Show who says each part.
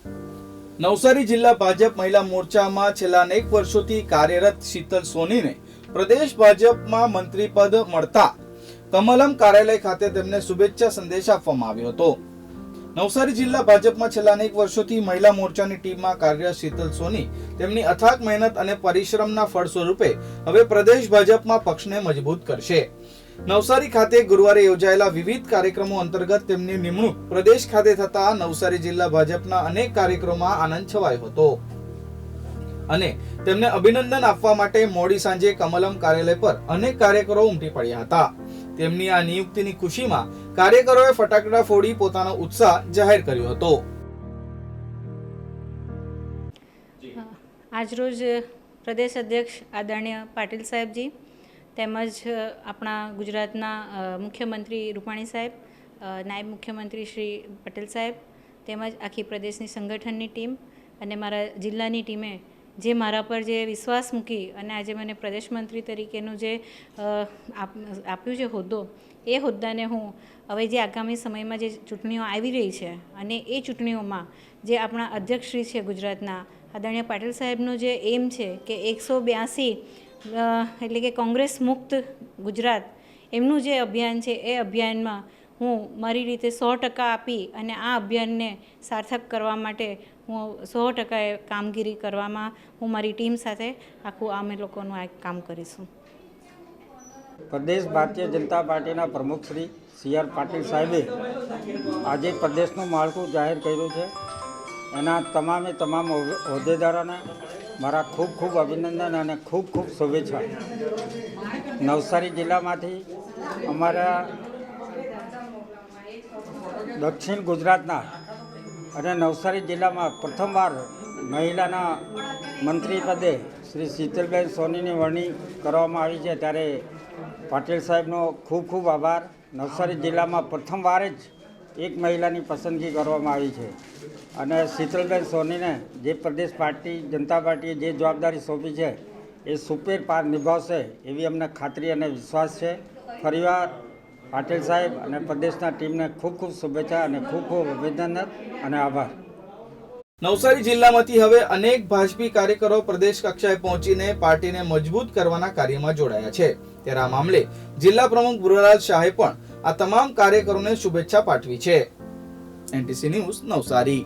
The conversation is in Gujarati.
Speaker 1: નવસારી જિલ્લા ભાજપ મહિલા મોરચામાં છેલ્લા અનેક વર્ષોથી કાર્યરત શીતલ સોનીને પ્રદેશ ભાજપમાં મંત્રી પદ મળતા કમલમ કાર્યાલય ખાતે તેમને શુભેચ્છા સંદેશ આપવામાં આવ્યો હતો. નવસારી જિલ્લા ભાજપમાં છેલ્લા અનેક વર્ષોથી મહિલા મોરચાની ટીમમાં કાર્યરત શીતલ સોની તેમની અથાગ મહેનત અને પરિશ્રમના ફળ સ્વરૂપે હવે પ્રદેશ ભાજપમાં પક્ષને મજબૂત કરશે. નવસારી ખાતે ગુરુવારે યોજાયેલા વિવિધ કાર્યક્રમો અંતર્ગત તેમની નિમણૂક પ્રદેશ ખાતે થતા નવસારી જિલ્લા ભાજપના અનેક કાર્યક્રમોમાં આનંદ છવાયો હતો અને તેમને અભિનંદન આપવા માટે મોડી સાંજે કમલમ કાર્યાલય પર અનેક કાર્યકરો ઉમટી પડ્યા હતા. તેમની આ નિયુક્તિની ખુશીમાં કાર્યકરોએ ફટાકડા ફોડી પોતાનો ઉત્સાહ જાહેર કર્યો હતો.
Speaker 2: આજરોજ પ્રદેશ અધ્યક્ષ આદરણીય પાટીલ સાહેબજી તેમજ આપણા ગુજરાતના મુખ્યમંત્રી રૂપાણી સાહેબ, નાયબ મુખ્યમંત્રી શ્રી પટેલ સાહેબ તેમજ આખી પ્રદેશની સંગઠનની ટીમ અને મારા જિલ્લાની ટીમે જે મારા પર જે વિશ્વાસ મૂકી અને આજે મને પ્રદેશ મંત્રી તરીકેનું જે આપ્યું છે હોદ્દો, એ હોદ્દાને હું હવે જે આગામી સમયમાં જે ચૂંટણીઓ આવી રહી છે અને એ ચૂંટણીઓમાં જે આપણા અધ્યક્ષશ્રી છે ગુજરાતના આદરણીય પાટીલ સાહેબનો જે એમ છે કે 182 એટલે કે કોંગ્રેસ મુક્ત ગુજરાત, એમનું જે અભિયાન છે એ અભિયાનમાં હું મારી રીતે 100% આપી અને આ અભિયાનને સાર્થક કરવા માટે હું 100% કામગીરી કરવામાં હું મારી ટીમ સાથે આખું અમે લોકોનું આ કામ કરીશું.
Speaker 3: પ્રદેશ ભારતીય જનતા પાર્ટીના પ્રમુખ શ્રી CR પાટીલ સાહેબે આજે પ્રદેશનું માળખું જાહેર કર્યું છે. એના તમામ હોદ્દેદારોને મારા ખૂબ અભિનંદન અને ખૂબ શુભેચ્છા. નવસારી જિલ્લામાંથી અમારા દક્ષિણ ગુજરાતના અને નવસારી જિલ્લામાં પ્રથમવાર મહિલાના મંત્રી પદે શ્રી શીતલબેન સોનીની વરણી કરવામાં આવી છે, ત્યારે પાટીલ સાહેબનો ખૂબ આભાર. નવસારી જિલ્લામાં પ્રથમવાર જ એક મહિલાની પસંદગી કરવામાં આવી છે અને શીતલબેન સોનીને જે પ્રદેશ જનતા પાર્ટીએ જે જવાબદારી સોંપી છે એ સુપેર પાર નિભાવશે એવી અમને ખાતરી અને વિશ્વાસ છે. ફરીવાર પાટીલ સાહેબ અને પ્રદેશના ટીમને ખૂબ શુભેચ્છા અને ખૂબ અભિનંદન અને આભાર.
Speaker 1: નવસારી જિલ્લામાંથી હવે અનેક ભાજપી કાર્યકરો પ્રદેશ કક્ષાએ પહોંચીને પાર્ટીને મજબૂત કરવાના કાર્યમાં જોડાયા છે. ત્યારે આ મામલે જિલ્લા પ્રમુખ બુરાલાલ શાહે પણ આ તમામ કાર્યકરોને શુભેચ્છા પાઠવી છે. NTC news Navsari.